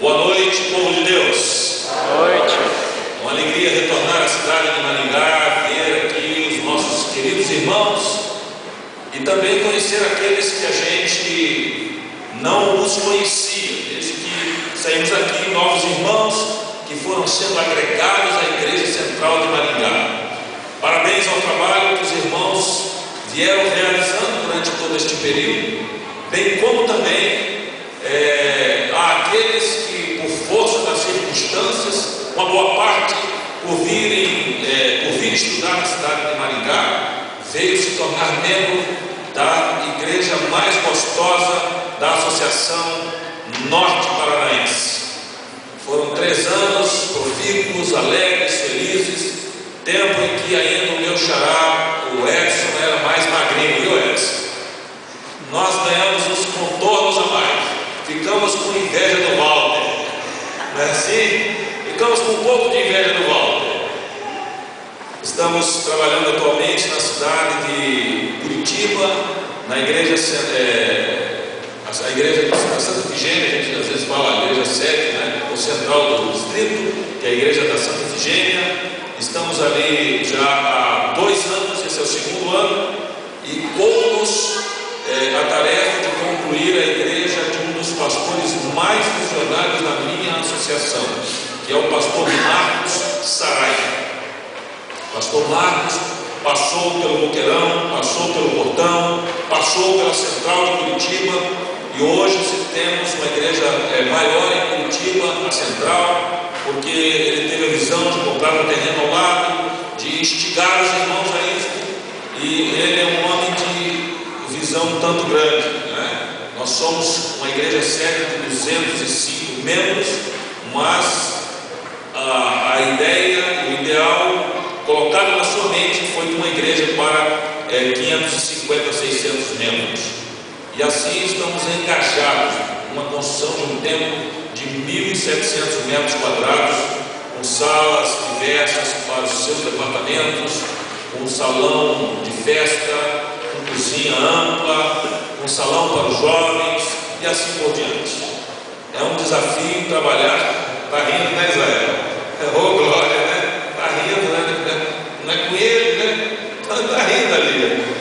Boa noite, povo de Deus. Boa noite. É uma alegria retornar à cidade de Maringá, ver aqui os nossos queridos irmãos e também conhecer aqueles que a gente não os conhecia, desde que saímos aqui, novos irmãos que foram sendo agregados à Igreja Central de Maringá. Parabéns ao trabalho que os irmãos vieram realizando durante todo este período, bem como também àqueles que, por força das circunstâncias, uma boa parte por vir estudar na cidade de Maringá, veio se tornar membro da igreja mais gostosa da Associação Norte Paranaense. Foram 3 anos profícuos, alegres, felizes, tempo em que ainda o meu xará, o Edson, era mais magrinho, viu, Edson? Nós ganhamos uns contornos a mais, ficamos com inveja do Walter, não é assim? Ficamos com um pouco de inveja do Walter. Estamos trabalhando atualmente na cidade de Curitiba, na igreja, a igreja da Santa Efigênia, a gente às vezes fala a igreja 7, né? O central do distrito, que é a igreja da Santa Efigênia. Estamos ali já há 2 anos, esse é o 2º ano, e coube-nos a tarefa de concluir a igreja de um dos pastores mais visionários da minha associação, que é o pastor Marcos Saraiva. Pastor Marcos passou pelo Boqueirão, passou pelo Portão, passou pela Central de Curitiba, e hoje temos uma igreja maior em Curitiba, a Central, porque ele teve a visão de comprar um terreno ao lado, de instigar os irmãos a isso, e ele é um homem de visão tanto grande, né? Nós somos uma igreja séria de 205 membros, mas a ideia, o ideal colocado na sua mente foi de uma igreja para 550, 600 membros. E assim estamos engajados numa construção de um templo de 1.700 metros quadrados, com salas diversas para os seus departamentos, com salão de festa, com cozinha ampla, com salão para os jovens e assim por diante. É um desafio trabalhar. Está rindo, né, Israel? Oh, glória, né? Está rindo, né? Não é com ele, né? Está rindo ali.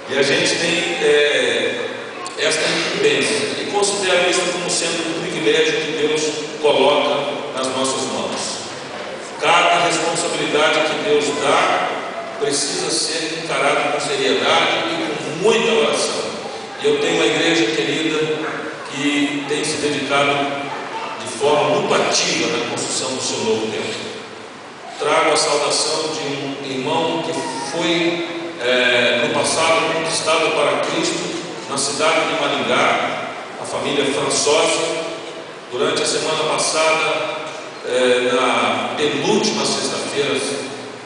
E a gente tem esta incumbência e considero isso como sendo um privilégio que Deus coloca nas nossas mãos. Cada responsabilidade que Deus dá precisa ser encarada com seriedade e com muita oração. E eu tenho uma igreja querida que tem se dedicado de forma muito ativa na construção do seu novo templo. Trago a saudação de um irmão que foi no passado conquistado para Cristo na cidade de Maringá, a família Françosi. Durante a semana passada, na penúltima sexta-feira,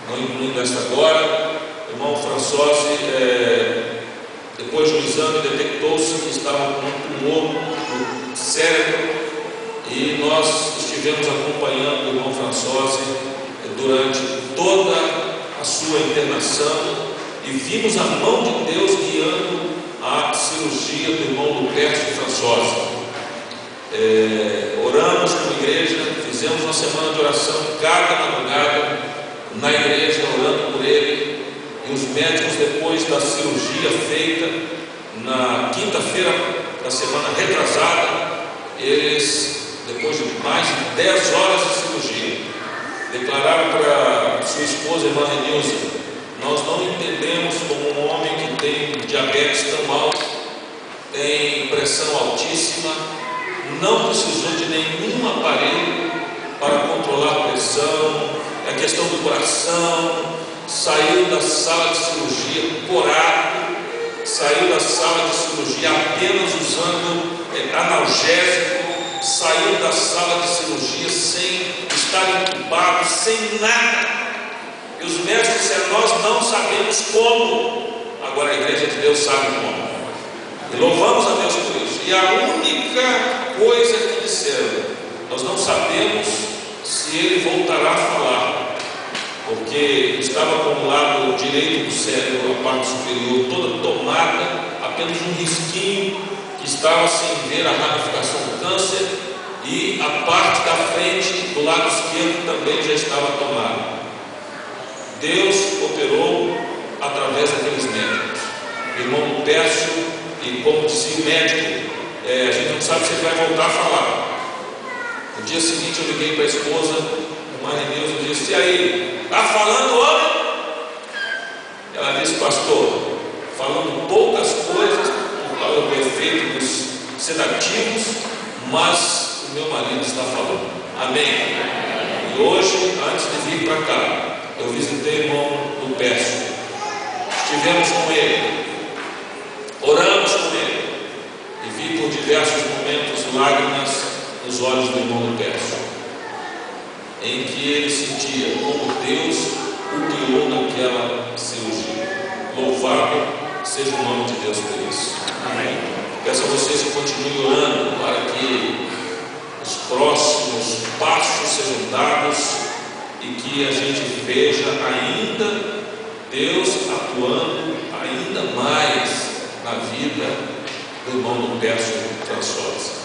não incluindo esta agora, o irmão Françosi, depois do exame, detectou-se que estava com um tumor no cérebro, e nós estivemos acompanhando o irmão Françosi durante toda a sua internação e vimos a mão de Deus guiando a cirurgia do irmão Lupercio Françosi. Oramos como igreja, fizemos uma semana de oração cada madrugada na igreja, orando por ele, e os médicos, depois da cirurgia feita na quinta-feira da semana retrasada, eles, depois de mais de 10 horas de cirurgia, declararam para sua esposa, irmã Renilza: nós não entendemos como um homem que tem diabetes tão alto, tem pressão altíssima, não precisou de nenhum aparelho para controlar a pressão, a questão do coração, saiu da sala de cirurgia corado, saiu da sala de cirurgia apenas usando analgésico, saiu da sala de cirurgia sem estar entubado, sem nada. E os médicos disseram: nós não sabemos como. Agora a igreja de Deus sabe como. E louvamos a Deus por isso. E a única coisa que disseram: nós não sabemos se ele voltará a falar, porque estava com o lado direito do cérebro, a parte superior toda tomada, apenas um risquinho que estava sem ver a ramificação do câncer, e frente, do lado esquerdo, também já estava tomado. Deus operou através daqueles médicos. O irmão Pércio, e como dizia o médico, a gente não sabe se ele vai voltar a falar. No dia seguinte eu liguei para a esposa, irmã Renilson, e disse: e aí, está falando homem? Ela disse: pastor, falando poucas coisas por causa do efeito dos sedativos, mas o meu marido está falando. Amém. E hoje, antes de vir para cá, eu visitei o irmão do Pércio, estivemos com ele, oramos com ele, e vi por diversos momentos lágrimas nos olhos do irmão do Pércio, em que ele sentia como Deus o guiou naquela cirurgia. Louvado seja o nome de Deus por isso. Amém. Peço a vocês que continuem orando para que os próximos passos sejam dados e que a gente veja ainda Deus atuando ainda mais na vida do irmão do Pércio François.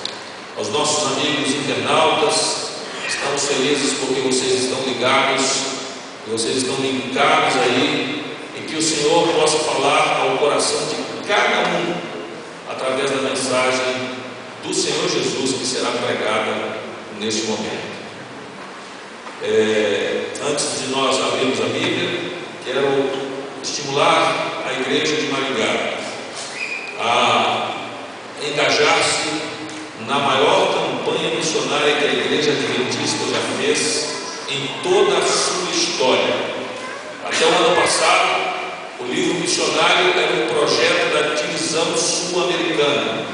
Aos nossos amigos internautas, estamos felizes porque vocês estão ligados, vocês estão linkados aí, e que o Senhor possa falar ao coração de cada um através da mensagem do Senhor Jesus que será pregada neste momento. Antes de nós abrirmos a Bíblia, quero estimular a igreja de Maringá a engajar-se na maior campanha missionária que a igreja adventista já fez em toda a sua história. Até o ano passado, o livro missionário era um projeto da divisão sul-americana.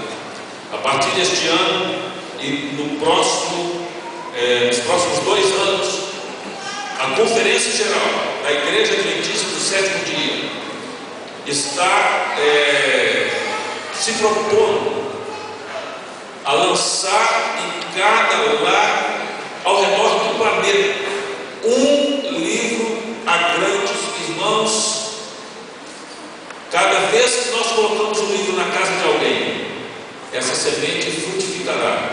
A partir deste ano e nos próximos 2 anos, a Conferência Geral da Igreja Adventista do Sétimo Dia está se propondo a lançar em cada lar ao redor do planeta um livro a grandes irmãos. Cada vez que nós colocamos um livro na casa de alguém, essa semente frutificará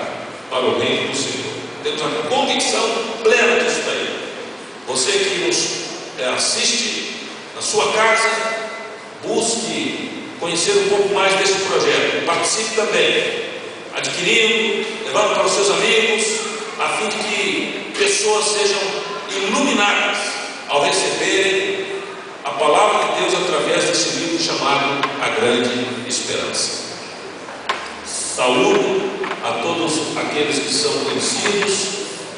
para o reino do Senhor. Temos uma convicção plena disso daí. Você que nos assiste na sua casa, busque conhecer um pouco mais desse projeto. Participe também, adquirindo, levando para os seus amigos, a fim de que pessoas sejam iluminadas ao receberem a palavra de Deus através desse livro chamado A Grande Esperança. Saúdo a todos aqueles que são conhecidos.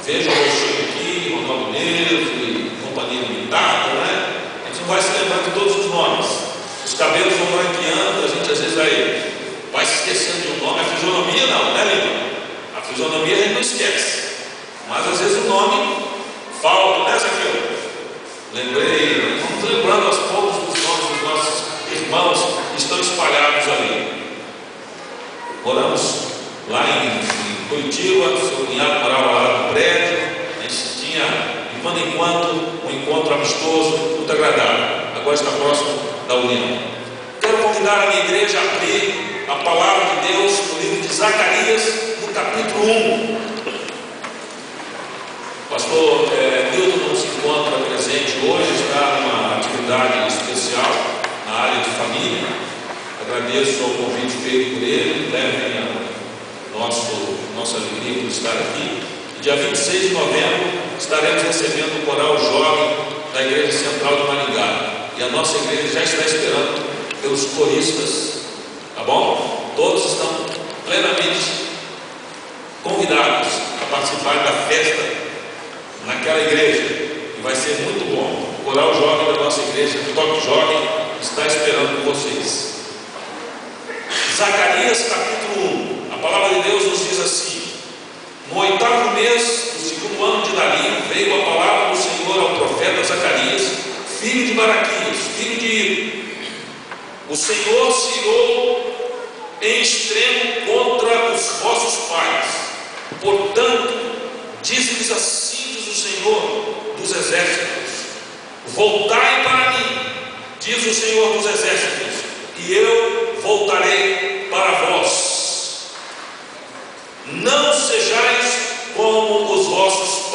Vejam o rosto aqui, Ronaldo Neves e Companhia Limitada, né? A gente não vai se lembrar de todos os nomes. Os cabelos vão branqueando, a gente às vezes vai se esquecendo de um nome. A fisionomia não, né, Lima? A fisionomia a gente não esquece. Mas às vezes o nome falta, né, Zaqueu? Lembrei, vamos lembrando aos poucos dos nomes dos nossos irmãos que estão espalhados ali. Moramos lá em Curitiba, o seu cunhado morava lá no prédio, a gente tinha de quando em quando um encontro amistoso, muito agradável. Agora está próximo da União. Quero convidar a minha igreja a abrir a palavra de Deus no livro de Zacarias, no capítulo 1. Pastor Milton não se encontra presente hoje, está numa atividade especial na área de família. Agradeço ao convite feito por ele, levem a nossa alegria por estar aqui. Dia 26 de novembro estaremos recebendo o coral jovem da Igreja Central de Maringá, e a nossa igreja já está esperando pelos coristas, tá bom? Todos estão plenamente convidados a participar da festa naquela igreja, e vai ser muito bom. O coral jovem da nossa igreja, o Toque Jovem, está esperando por vocês. Zacarias capítulo 1. A palavra de Deus nos diz assim: no 8º mês do 2º ano de Dario, veio a palavra do Senhor ao profeta Zacarias, filho de Baraquias, filho de Ido. O Senhor se irou em extremo contra os vossos pais. Portanto, diz-lhes assim, diz o Senhor dos exércitos: voltai para mim, diz o Senhor dos exércitos, e eu voltarei para vós. Não sejais como os vossos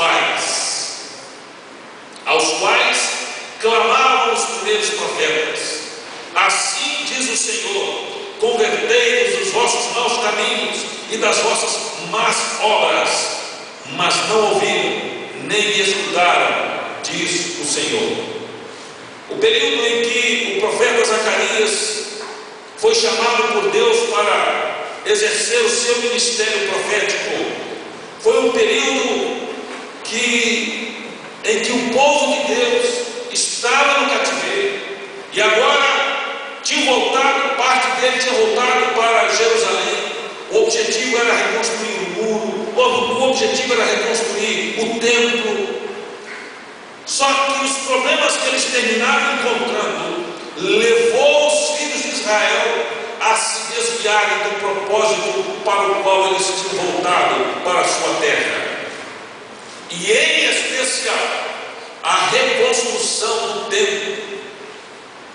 mas não ouviram, nem escutaram, diz o Senhor. O período em que o profeta Zacarias foi chamado por Deus para exercer o seu ministério profético foi um período em que o povo de Deus estava no cativeiro e agora tinha voltado, parte dele tinha voltado para Jerusalém. O objetivo era reconstruir o muro, o objetivo era reconstruir o templo. Só que os problemas que eles terminaram encontrando levou os filhos de Israel a se desviarem do propósito para o qual eles tinham voltado para a sua terra. E em especial a reconstrução do templo,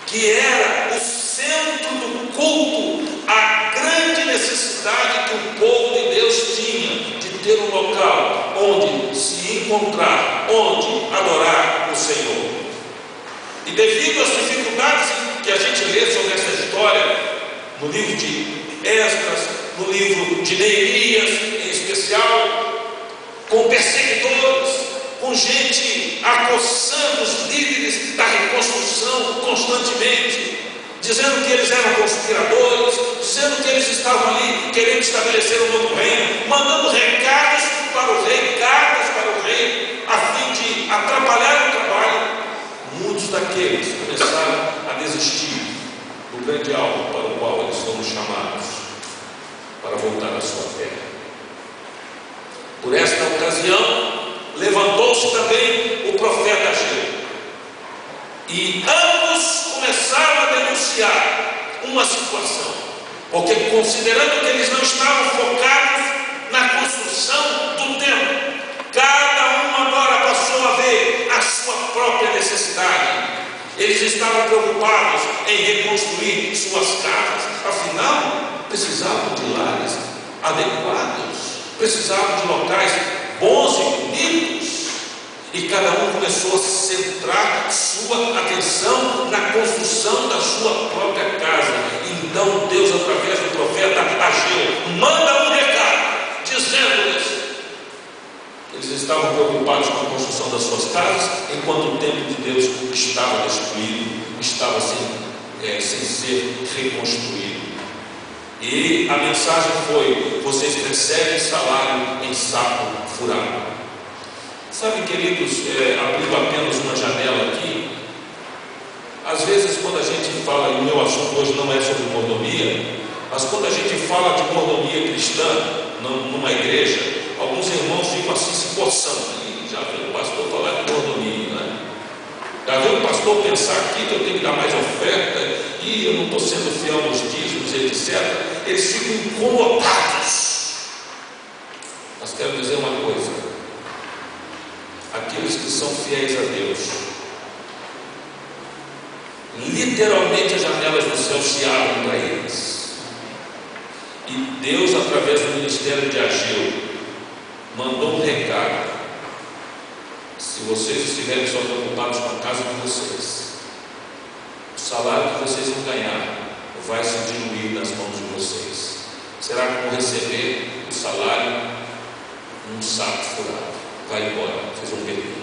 que era o centro do culto, a grande necessidade que o povo de Deus tinha de ter um local onde se encontrar, onde adorar o Senhor. E devido às dificuldades que a gente lê sobre essa história no livro de Esdras, no livro de Neemias em especial, com perseguidores, com gente acossando os líderes da reconstrução constantemente, dizendo que eles eram conspiradores, dizendo que eles estavam ali querendo estabelecer um novo reino, mandando recados para o rei, a fim de atrapalhar o trabalho. Muitos daqueles começaram a desistir do grande alvo para o qual eles foram chamados, para voltar à sua terra. Por esta ocasião, levantou-se também o profeta Ageu, e ambos começaram a denunciar uma situação, porque considerando que eles não estavam focados na construção do templo, cada um agora passou a ver a sua própria necessidade. Eles estavam preocupados em reconstruir suas casas, afinal precisavam de lares adequados, precisavam de locais bons e bonitos, e cada um começou a centrar sua atenção na construção da sua própria casa. Então Deus, através do profeta Ageu, manda um recado, dizendo-lhes que eles estavam preocupados com a construção das suas casas, enquanto o templo de Deus estava destruído, estava sem ser reconstruído. E a mensagem foi: vocês recebem salário em saco furado. Sabe, queridos, abrindo apenas uma janela aqui, às vezes quando a gente fala, e o meu assunto hoje não é sobre mordomia, mas quando a gente fala de mordomia cristã numa igreja, alguns irmãos ficam assim se coçando. E já viu o pastor falar de mordomia, né? Já viu o pastor pensar aqui que eu tenho que dar mais oferta e eu não estou sendo fiel aos dízimos, etc. Eles ficam incomodados. Mas quero dizer uma coisa: aqueles que são fiéis a Deus, literalmente as janelas do céu se abrem para eles. E Deus, através do ministério de Ageu, mandou um recado: se vocês estiverem só preocupados com a casa de vocês, o salário que vocês vão ganhar vai se diluir nas mãos de vocês. Será como receber o salário num saco furado. Vai embora, vocês vão perder.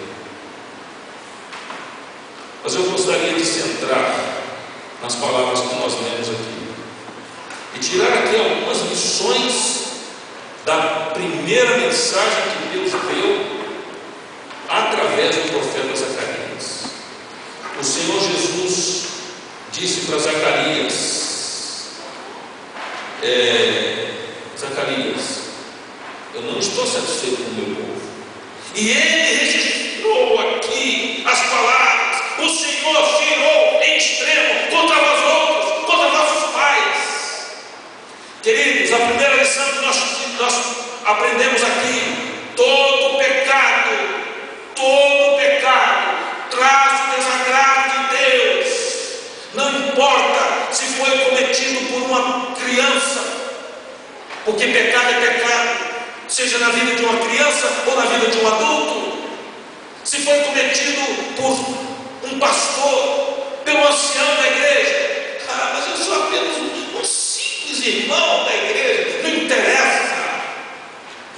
Mas eu gostaria de centrar nas palavras que nós lemos aqui e tirar aqui algumas lições da primeira mensagem que Deus deu através do profeta Zacarias. O Senhor Jesus disse para Zacarias: Zacarias, eu não estou satisfeito com o meu povo. E ele registrou aqui as palavras: o Senhor girou em extremo contra vós outros, contra vossos pais. Queridos, a primeira lição que nós aprendemos aqui: todo pecado traz o desagrado de Deus. Não importa se foi cometido por uma criança, porque pecado é pecado, seja na vida de uma criança ou na vida de um adulto. Se foi cometido por um pastor, pelo ancião da igreja, mas eu sou apenas um simples irmão da igreja, não interessa.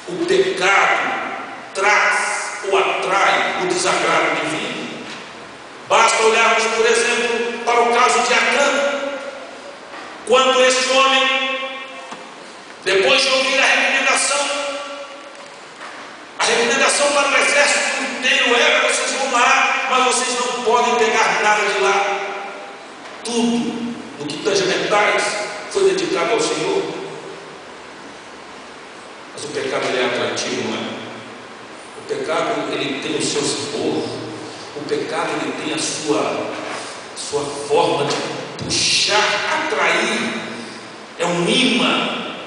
O pecado traz ou atrai o desagrado divino. Basta olharmos, por exemplo, para o caso de Acã. Quando esse homem, depois de ouvir a recomendação para o exército inteiro era: vocês vão lá, mas vocês não podem pegar nada de lá. Tudo no que tange mentais foi dedicado ao Senhor. Mas o pecado ele é atrativo, não é? O pecado ele tem o seu sabor. O pecado ele tem a sua forma de puxar, atrair. É um imã.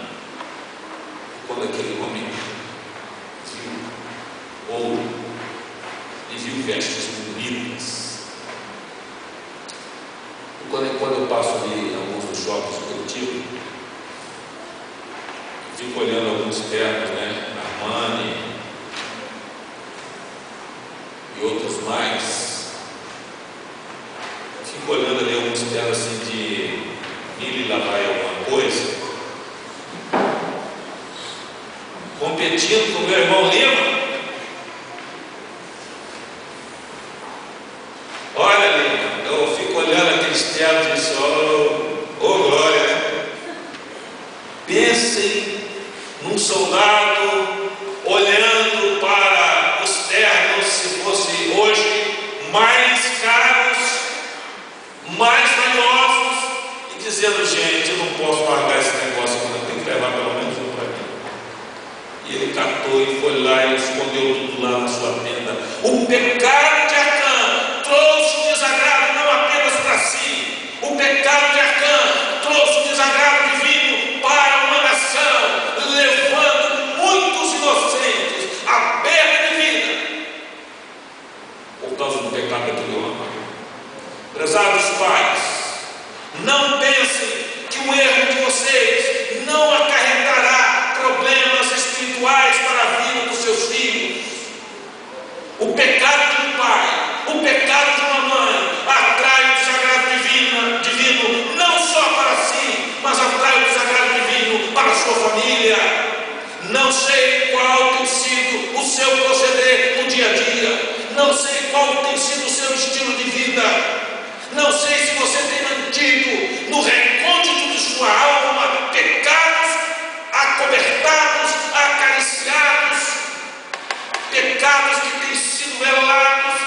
Quando aquele homem viu ouro e viu vestes bonitas. Quando eu passo ali em alguns dos shoppings de Curitiba, fico olhando alguns ternos, né? Armani e outros mais. Fico olhando ali alguns ternos assim de Mili Lavai alguma coisa, competindo com o meu irmão Lima. Olha, Lima, eu fico olhando aqueles ternos de sol, glória, né? Pensem num soldado olhando para os ternos, se fosse hoje, mais caros, mais valiosos, e dizendo: gente, eu não posso largar esse negócio, eu tenho que levar pelo menos um para mim. E ele catou e foi lá e escondeu tudo lá na sua tenda. O pecado de Acã trouxe o desagrado não apenas para si. O pecado de Acã trouxe o desagrado divino para uma nação, levando muitos inocentes à perda de vida por causa do pecado daquele homem. Prezados pais, não pensem que o erro de vocês não acarretará problemas espirituais para a vida dos seus filhos. O pecado de um pai, o pecado de uma mãe atrai o desagrado divino não só para si, mas atrai o desagrado divino para a sua família. Não sei qual tem sido o seu proceder no dia a dia, não sei qual tem sido o seu estilo de vida, não sei se você tem mantido no recôndito de sua alma pecados acobertados, acariciados, pecados que têm sido velados,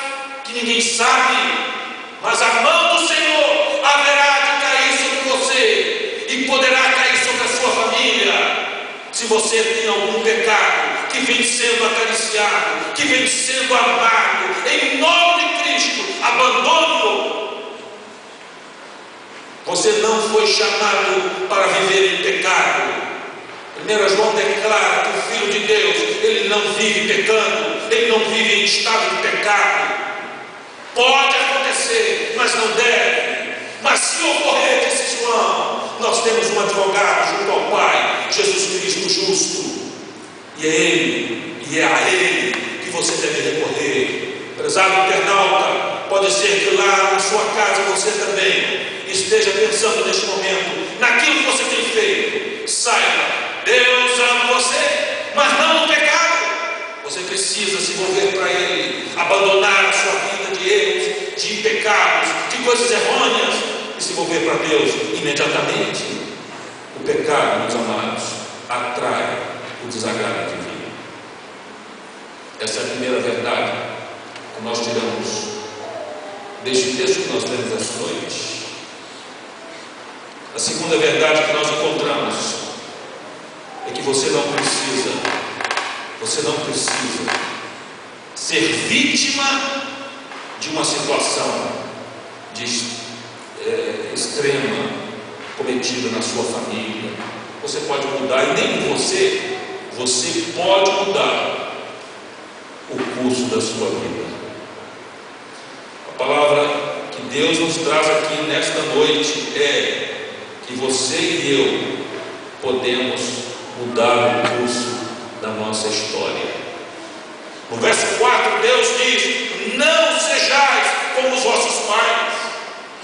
que ninguém sabe, mas a mão do Senhor haverá de cair sobre você e poderá cair sobre a sua família. Se você tem algum pecado que vem sendo acariciado, que vem sendo amado, em nome de Cristo, abandone-o. Você não foi chamado para viver em pecado. 1 João declara que o Filho de Deus, ele não vive pecando, ele não vive em estado de pecado. Pode acontecer, mas não deve. Mas se ocorrer, disse João, nós temos um advogado junto ao Pai, Jesus Cristo justo. E é Ele, e é a Ele que você deve recorrer. Prezado internauta, pode ser que lá na sua casa você também esteja pensando neste momento naquilo que você tem feito. Saiba, Deus ama você, mas não no pecado. Você precisa se volver para Ele, abandonar a sua vida de erros, de pecados, de coisas errôneas, e se volver para Deus imediatamente. O pecado, meus amados, atrai o desagrado divino. Essa é a primeira verdade que nós tiramos deste texto que nós lemos esta noite. A segunda verdade que nós encontramos é que você não precisa ser vítima de uma situação extrema cometida na sua família. Você pode mudar, e nem você pode mudar o curso da sua vida. A palavra que Deus nos traz aqui nesta noite é que você e eu podemos mudar o curso da nossa história. No verso 4, Deus diz: não sejais como os vossos pais.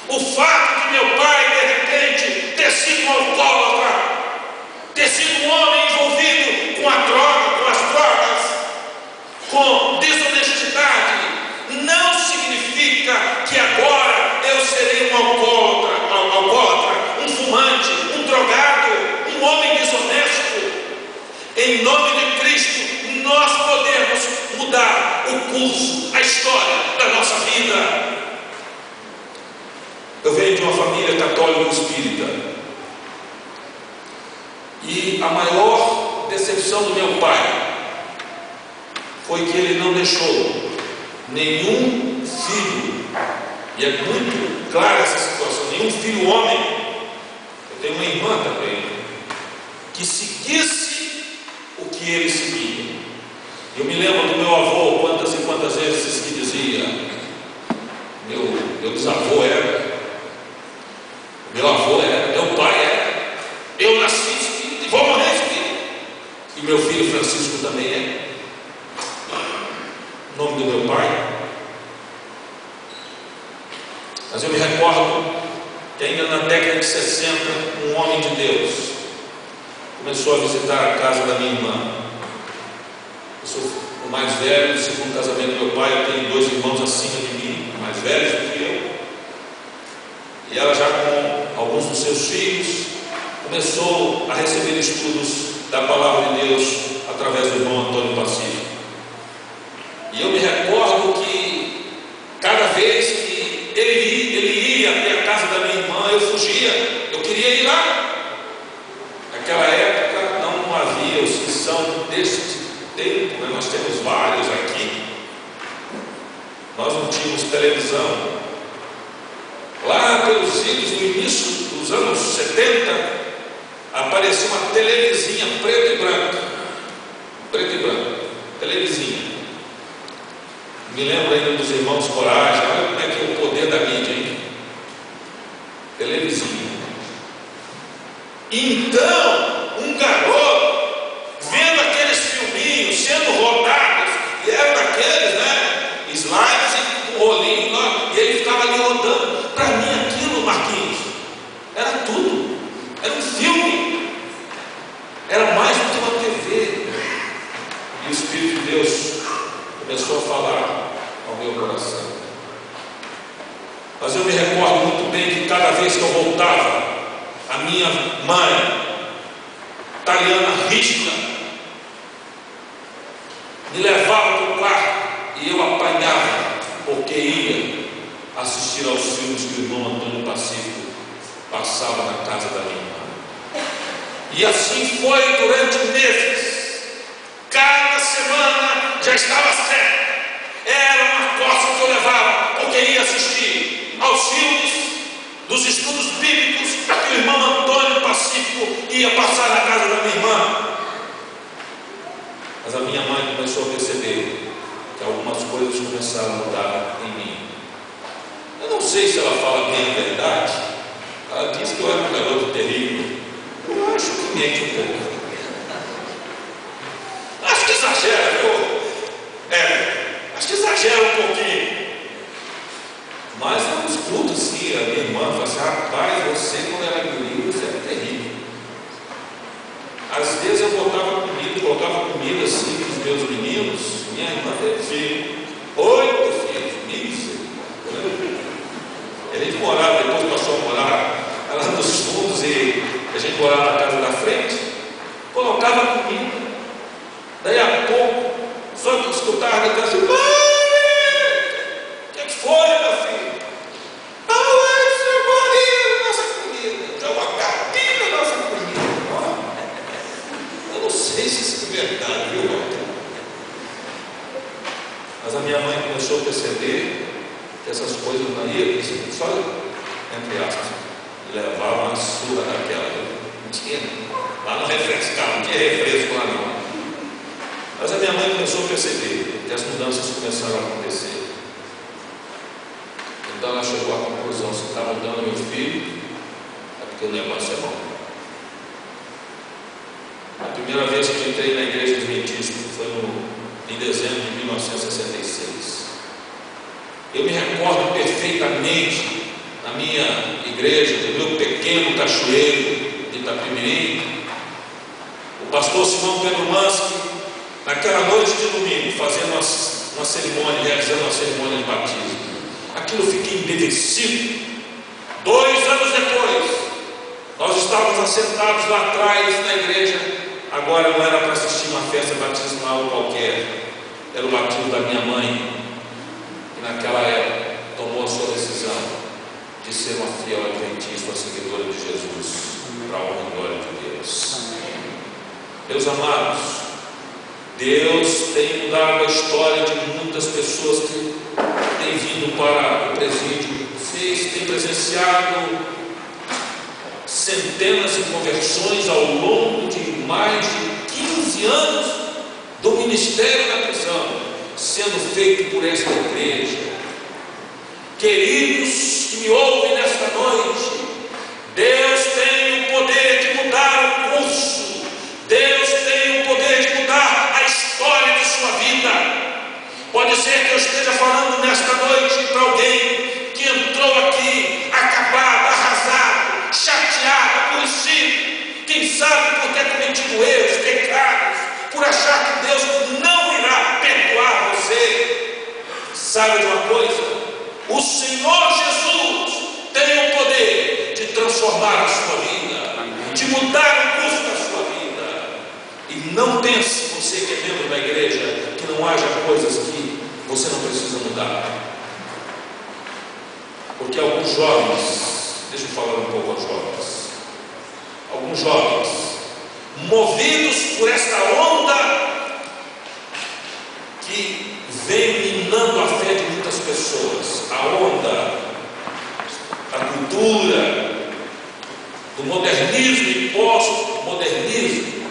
O fato de meu pai, de repente, ter sido um alcoólatra, ter sido um homem envolvido com a droga, com as drogas, com curso, a história da nossa vida. Eu venho de uma família católica espírita, e a maior decepção do meu pai foi que ele não deixou nenhum filho, e é muito clara essa situação, nenhum filho homem, eu tenho uma irmã também, que seguisse o que ele seguia. Eu me lembro do meu avô, quantas e quantas vezes que dizia, meu bisavô era, meu avô era, meu pai era, eu nasci espírita e vou morrer espírita, e meu filho Francisco também é. O nome do meu pai. Mas eu me recordo que ainda na década de 60, um homem de Deus começou a visitar a casa da minha irmã. Eu sou o mais velho do segundo casamento do meu pai. Eu tenho 2 irmãos acima de mim, mais velhos do que eu, e ela, já com alguns dos seus filhos, começou a receber estudos da palavra de Deus através do irmão Antônio Pacífico. E eu me recordo que cada vez que ele ia até a casa da minha irmã, eu fugia, eu queria ir lá. Naquela época não havia os que são deste tempo, né? Nós temos vários aqui. Nós não tínhamos televisão. Lá pelos idos do início dos anos 70, apareceu uma televisinha preta e branca, televisinha. Me lembro ainda dos irmãos Coragem. Olha como é que é o poder da mídia, hein? Televisinha. Então, um garoto vendo aqueles filminhos sendo rodados, e eram daqueles, né? Slides e um rolinho lá, e ele ficava ali rodando. Para mim, aquilo, Marquinhos, era tudo. Era um filme. Era mais do que uma TV. E o Espírito de Deus começou a falar ao meu coração. Mas eu me recordo muito bem que cada vez que eu voltava, a minha mãe, italiana rígida, me levava para o quarto e eu apanhava, porque ia assistir aos filmes que o irmão Antônio Pacífico passava na casa da minha irmã. E assim foi durante meses. Cada semana já estava certo. Era uma coisa que eu levava, porque ia assistir aos filmes dos estudos bíblicos que o irmão Antônio Pacífico ia passar na casa da minha irmã. Mas a minha mãe começou a perceber que algumas coisas começaram a mudar em mim. Eu não sei se ela fala bem a verdade. Ela diz que eu era um garoto terrível. Eu acho que mente um pouco. Acho que exagera, viu? Acho que exagera um pouquinho. Mas eu escuto assim, a minha irmã fala assim: rapaz, você quando era guri, você era terrível. Às vezes eu colocava comida assim para os meus meninos. Minha irmã teve filho, 8 filhos, misericórdia. A gente morava, depois passou a morar lá nos fundos, e a gente morava na casa da frente, colocava comida. Daí a pouco, só que eu escutava gritando assim: mãe, o que foi, meu filho? Não é seu marido, nossa comida, é uma gatinha nossa comida. Eu não sei se isso é verdade, viu, irmão? Mas a minha mãe começou a perceber que essas coisas não iam, só entre aspas, levavam uma surra daquela. Não tinha, lá não refrescava, não tinha refresco lá não. Mas a minha mãe começou a perceber que as mudanças começaram a acontecer. Então ela chegou à conclusão: se está mudando meu filho, é porque o negócio é bom. A primeira vez que eu entrei na igreja adventista foi em dezembro de 1966. Eu me recordo perfeitamente, na minha igreja, do meu pequeno cachoeiro de Itapemirim, o pastor Simão Pedro Mansky, naquela noite de domingo, fazendo uma cerimônia, realizando uma cerimônia de batismo. Aquilo fiquei embevecido. 2 anos depois, nós estávamos assentados lá atrás na igreja. Agora não era para assistir uma festa batismal qualquer, era o batismo da minha mãe, que naquela época tomou a sua decisão de ser uma fiel adventista, uma seguidora de Jesus, para a honra e glória de Deus. Meus amados, Deus tem mudado a história de muitas pessoas que têm vindo para o presídio. Vocês têm presenciado centenas de conversões ao longo de mais de 15 anos do ministério na prisão, sendo feito por esta igreja. Queridos que me ouvem nesta noite, Deus tem o poder de mudar o curso, Deus tem o poder de mudar a história de sua vida. Pode ser que eu esteja falando nesta noite para alguém que entrou aqui acabado, arrasado, chateado, aborrecido, quem sabe por ter cometido erros, pecados, por achar que Deus não irá perdoar você. Sabe de uma coisa? O Senhor Jesus tem o poder de transformar a sua vida, de mudar o curso da sua vida. E não pense, você que é membro da igreja, que não haja coisas que você não precisa mudar. Porque alguns jovens, deixa eu falar um pouco aos jovens, alguns jovens, movidos por esta onda que vem minando a fé de muitas pessoas, a onda, a cultura do modernismo e pós-modernismo,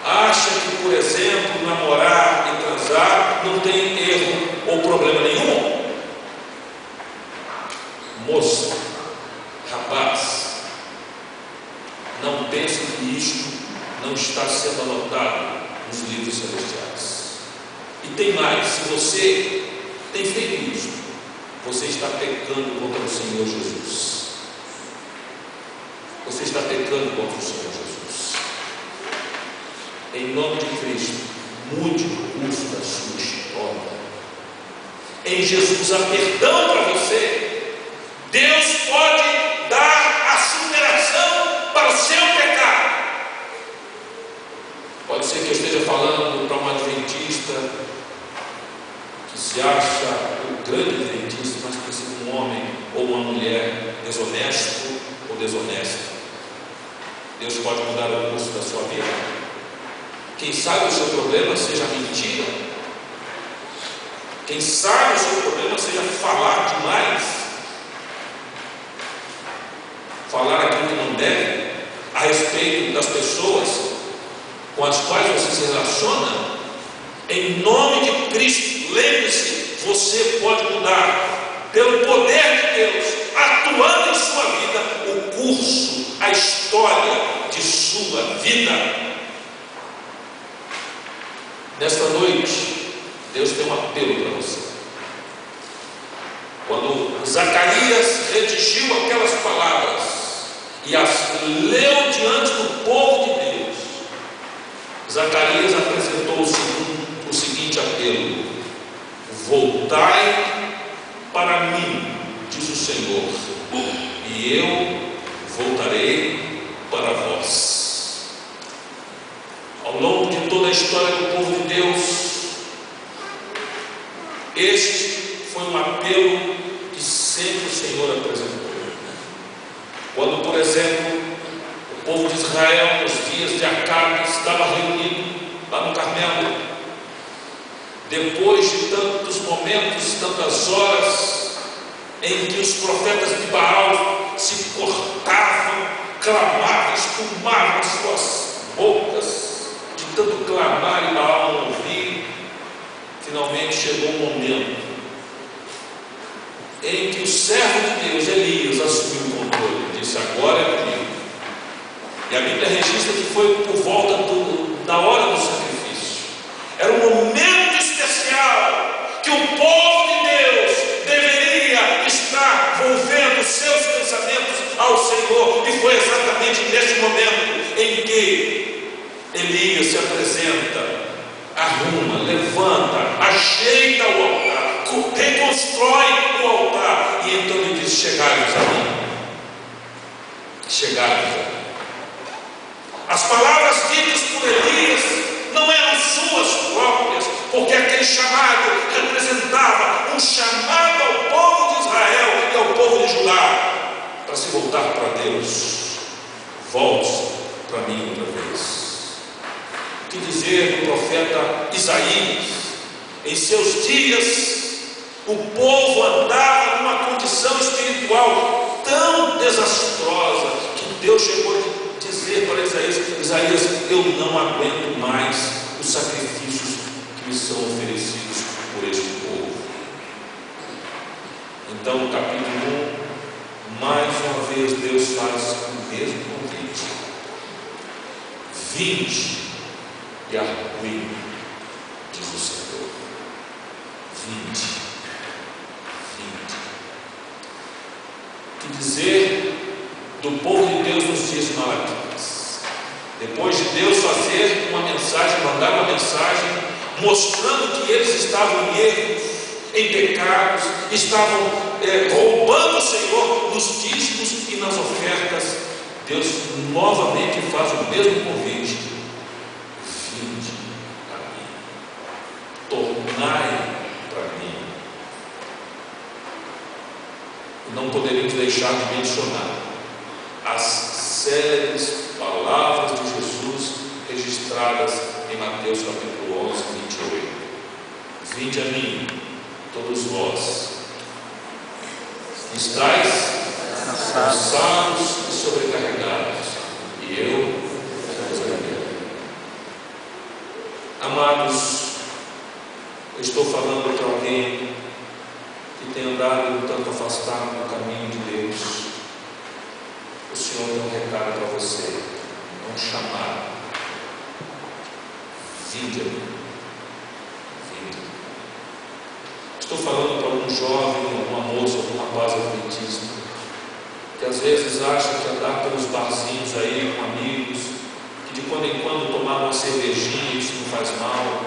acha que, por exemplo, namorar e transar não tem erro ou problema nenhum. Moça, rapaz, não pense que isto não está sendo anotado nos livros celestiais. E tem mais, se você tem feito isso, você está pecando contra o Senhor Jesus. Você está pecando contra o Senhor Jesus. Em nome de Cristo, mude o curso da sua história. Em Jesus há perdão para você. Deus pode dar a superação para o seu pecado. Pode ser que eu esteja falando para um adventista que se acha o grande adventista, mas que seja um homem ou uma mulher desonesto ou desonesta. Deus pode mudar o curso da sua vida. Quem sabe o seu problema seja mentira. Quem sabe o seu problema seja falar demais, falar aquilo que não deve a respeito das pessoas com as quais você se relaciona. Em nome de Cristo, lembre-se, você pode mudar, pelo poder de Deus, atuando em sua vida, o curso, a história de sua vida. Nesta noite, Deus tem um apelo para você. Quando Zacarias redigiu aquelas palavras e as leu diante do povo de Deus, Zacarias apresentou o seguinte apelo: voltai para mim, diz o Senhor, e eu voltarei para vós. Ao longo de toda a história do povo de Deus, este foi um apelo que sempre o Senhor apresentou. Quando, por exemplo, o povo de Israel, nos dias de Acabe, estava reunido lá no Carmelo, depois de tantos momentos, tantas horas em que os profetas de Baal se cortavam, clamavam, espumavam suas bocas de tanto clamar e Baal não ouvir, finalmente chegou um momento em que o servo de Deus, Elias, assumiu o controle e disse: agora é comigo. E a Bíblia registra que foi por volta da hora do sacrifício. Era um momento especial que o povo de Deus deveria estar volvendo seus pensamentos ao Senhor, e foi exatamente neste momento em que Elias se apresenta, arruma, levanta, ajeita o altar, reconstrói o altar, e então ele diz: chegai-vos a mim, chegai-vos a mim. As palavras ditas por Elias não eram suas próprias, porque aqueles chamado representava um chamado ao povo de Israel e ao povo de Judá para se voltar para Deus. Volte para mim outra vez. O que dizer do profeta Isaías? Em seus dias, o povo andava numa condição espiritual tão desastrosa que Deus chegou a dizer para Isaías: Isaías, eu não aguento mais os sacrifícios que me são oferecidos por este povo. Então, no capítulo 1, mais uma vez Deus faz o mesmo convite: vinde e argui, diz o Senhor. Vinde, vinde. O que dizer do povo de Deus nos dias de Malaquias? Depois de Deus fazer uma mensagem, mandar uma mensagem mostrando que eles estavam em erros, em pecados, estavam roubando o Senhor nos dízimos e nas ofertas, Deus novamente faz o mesmo convite: vinde a mim, tornai para mim. E não poderíamos deixar de mencionar as célebres palavras de Jesus registradas em Mateus capítulo 11, 28. Vinde a mim, todos vós estáis cansados e sobrecarregados, e eu vos aliviarei. Amados, eu estou falando para alguém que tem andado um tanto afastado do caminho de Deus. O Senhor tem um recado para você, um chamado: vinde a mim, vinde. Estou falando para algum jovem, alguma moça, algum rapaz adventista, que às vezes acha que andar pelos barzinhos aí com amigos, que de quando em quando tomar uma cervejinha, isso não faz mal,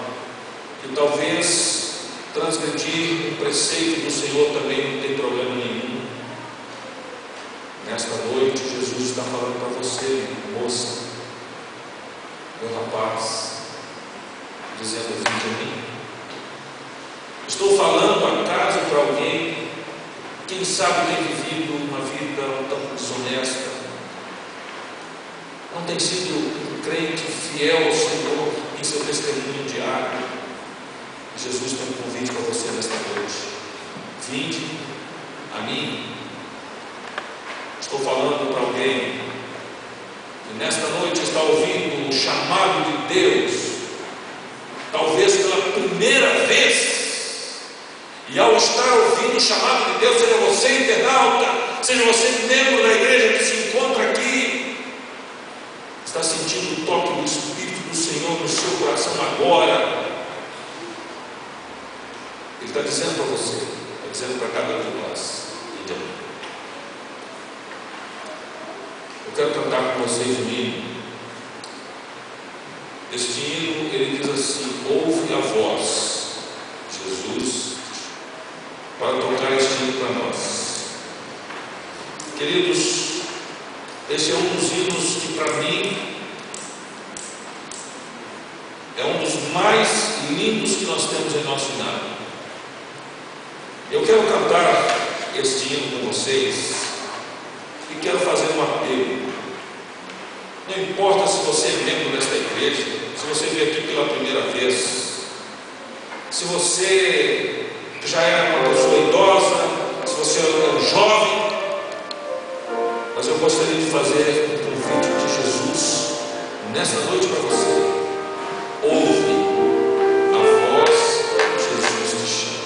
que talvez transgredir um preceito do Senhor também não tem problema nenhum. Nesta noite, Jesus está falando para você, moça, meu rapaz, dizendo: vinde a mim. Estou falando acaso para alguém, quem sabe tem vivido uma vida um tanto desonesta, não tem sido um crente fiel ao Senhor em seu testemunho diário. Jesus tem um convite para você nesta noite: vinde a mim. Estou falando para alguém que nesta noite está ouvindo o chamado de Deus, talvez pela primeira vez, e ao estar ouvindo o chamado de Deus, seja você internauta, seja você membro da igreja que se encontra aqui, está sentindo o toque do Espírito do Senhor no seu coração agora. Ele está dizendo para você, está dizendo para cada um de nós: vinde a mim. Eu quero cantar com vocês um hino. Este hino, ele diz assim: ouve a voz, Jesus, para tocar este hino para nós. Queridos, esse é um dos hinos que para mim é um dos mais lindos que nós temos em nosso cenário. Eu quero cantar este hino com vocês e quero fazer um apelo. Não importa se você é membro desta igreja, se você veio aqui pela primeira vez, se você já é uma pessoa idosa, se você é um jovem, mas eu gostaria de fazer um convite de Jesus nesta noite para você: ouve a voz de Jesus te chama.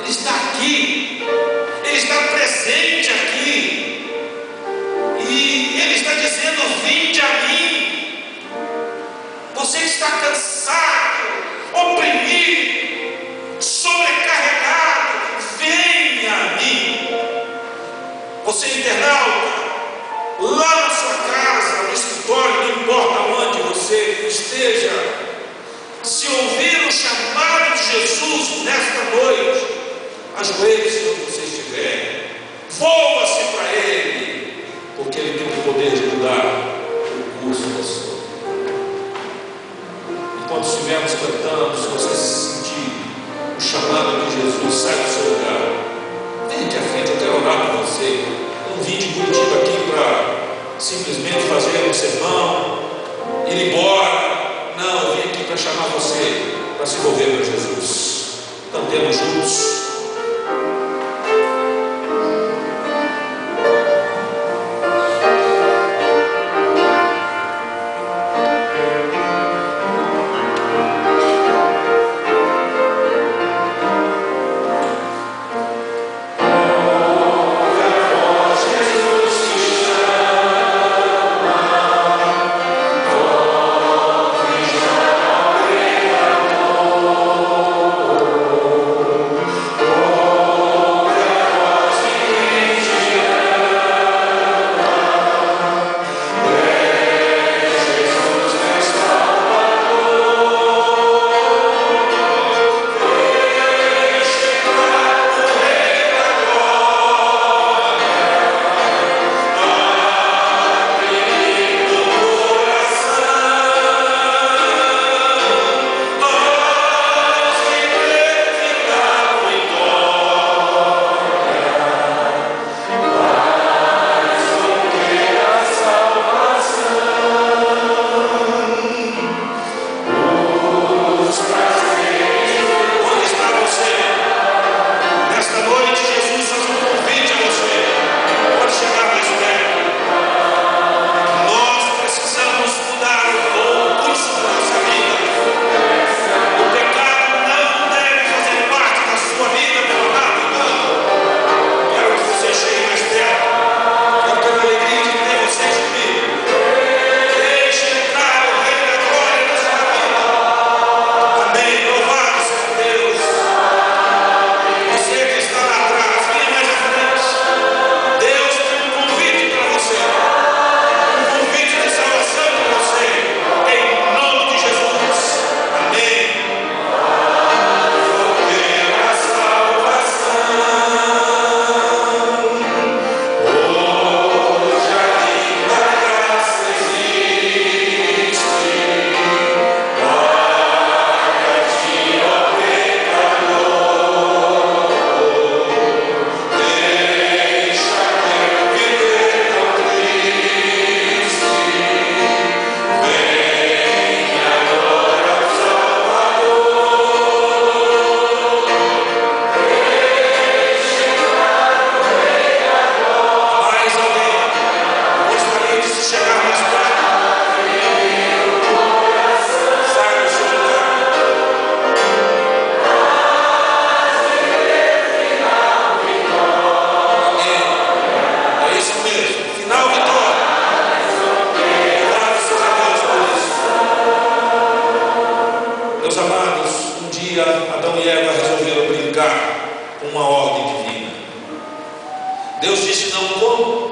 Ele está aqui, Ele está presente aqui, e Ele está dizendo: vinde a mim. Você está cansado, oprimido, sobrecarregado, venha a mim. Você internauta, lá na sua casa, no escritório, não importa onde você esteja, se ouvir o chamado de Jesus nesta noite, ajoelhe-se onde você estiver, voa-se para Ele, porque Ele tem o poder de mudar o curso da sua vida. Enquanto estivermos cantando, se você se sentir cantemos juntos. Adão e Eva resolveram brincar com uma ordem divina. Deus disse não como,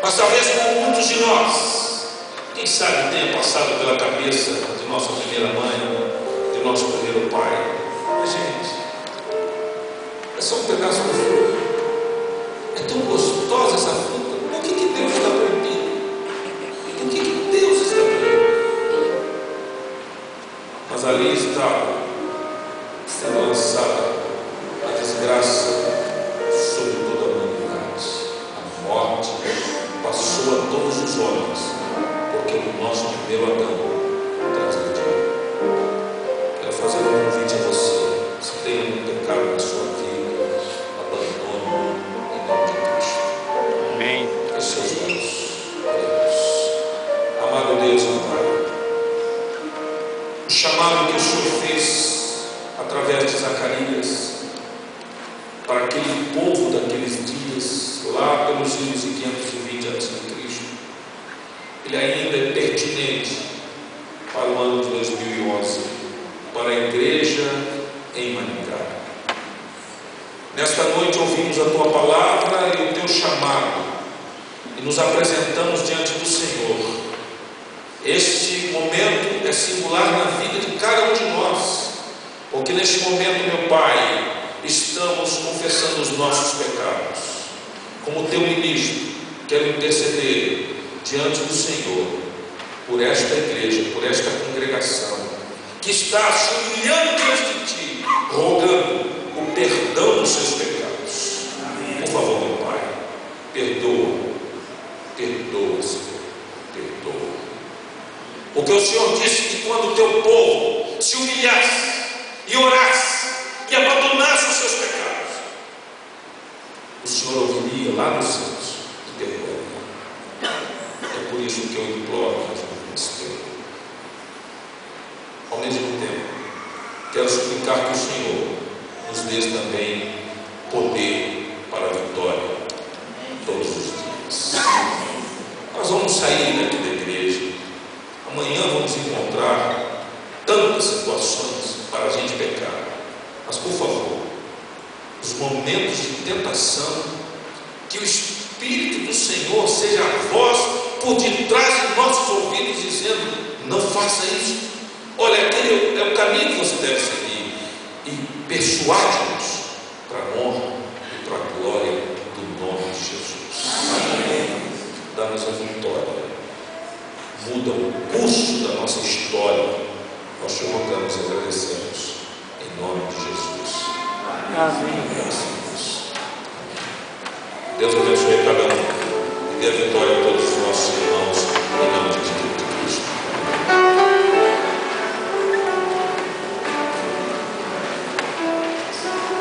mas talvez como muitos de nós, quem sabe tenha passado pela cabeça de nossa primeira mãe, de nosso primeiro pai. Mas gente, é só um pedaço de fruta. É tão gostosa essa fruta. Por que Deus está proibindo? Por que Deus está proibindo? Mas ali estava sendo lançada a desgraça sobre toda a humanidade. A morte passou a todos os homens, porque o nosso primeiro Adão transgrediu. Quero fazer um convite a você. Se tem algum pecado na sua vida, abandone em nome de Cristo. Amém. Feche seus olhos. Amado Deus, Pai, o chamado que o Senhor fez através de Zacarias para aquele povo daqueles dias, lá pelos anos 520 a.C., ele ainda é pertinente para o ano de 2011, para a igreja em Maringá. Nesta noite ouvimos a Tua palavra e o Teu chamado e nos apresentamos diante do Senhor. Este momento é singular na vida de cada um de nós, porque neste momento, meu Pai, estamos confessando os nossos pecados. Como Teu ministro, quero interceder diante do Senhor por esta igreja, por esta congregação que está se humilhando diante de Ti, rogando o perdão dos seus pecados. Por favor, meu Pai, perdoa, Senhor, perdoa. Porque o Senhor disse que quando o Teu povo se humilhasse e orasse e abandonasse para que o Senhor nos dê também poder para a vitória todos os dias. Nós vamos sair daqui da igreja. Amanhã vamos encontrar tantas situações para a gente pecar. Mas, por favor, os momentos de tentação, que o Espírito do Senhor seja a voz por detrás de nossos ouvidos, dizendo: não faça isso. Olha, aquele é o caminho que você deve seguir. E persuade-nos para a honra e para a glória do nome de Jesus. Amém. Dá-nos a vitória. Muda o curso da nossa história. Nós te rogamos e agradecemos. Em nome de Jesus. Amém. Deus abençoe cada um e dê a vitória a todos os nossos irmãos, em nome de Jesus Cristo.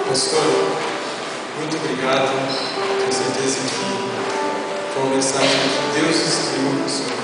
Pastor, muito obrigado. Tenho certeza que foi uma mensagem que Deus instruiu o Senhor